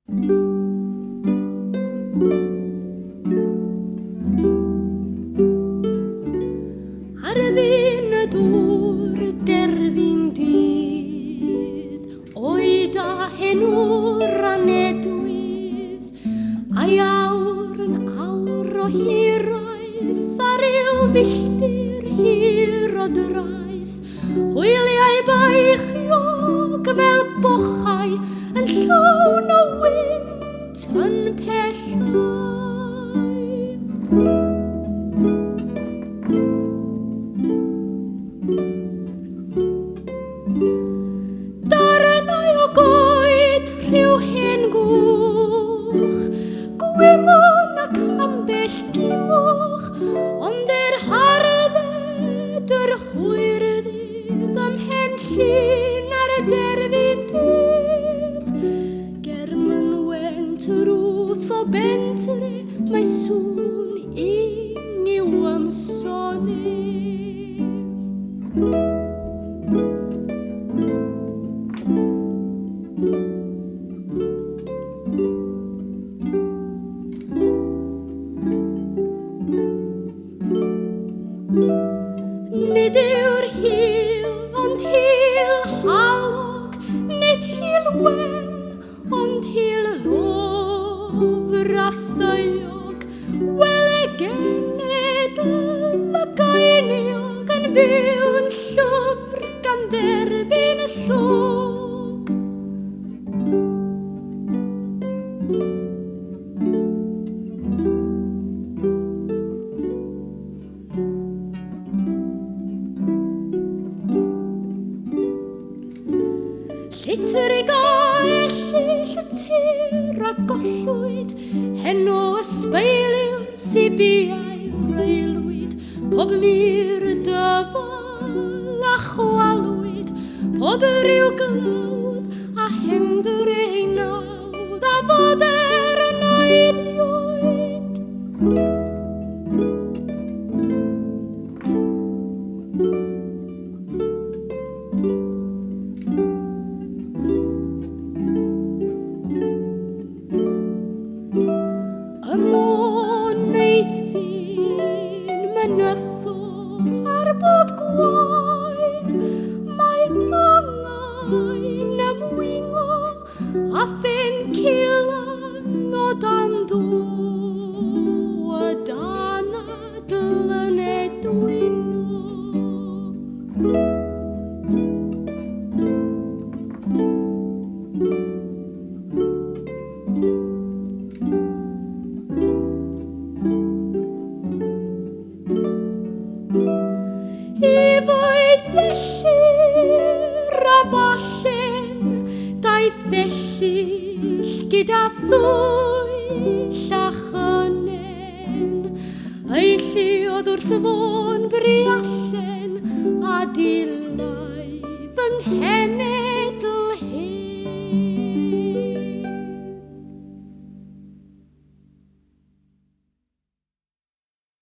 Ar fin y dŵr derfyn dydd, oed a henw'r anedwydd, a awr yn awr o hiraeth, ar i'w filltir hir o draeth, hwyliau baichiog fel bochau yn llawn o wynt yn pellau. Darnau o goed rhyw hen gwch, gwymon ac ambell gymwch, ond hardded yr hwyrdydd ymhen llun ar y derfyn dydd. Ger mynwent rwth o bentre, mae sŵn ing i'w amsonef. Nid yw'r hil, ond hil halog, nid hil wen, ond hil lofr a theuog, wel e genedl y gainiog yn byw'n llwfr gan dderbyn y llwg. Llitr ei gael y tir a gollwyd, henw ysbeiliwr sy'n biau'r reilwyd, pob mir dyfal a chwalwyd, pob ryw glawdd a hendyr ei nawdd a foder yn aeddiwyd. Y môn neithyn mynyddol ar bob gwain, mae angain ymwingo a phen cilan o dan do, y dan adl yn edwyno. I foedd iellir a fallen, daeth ellill gyda thwyll a chynen, ei lluodd wrth y fod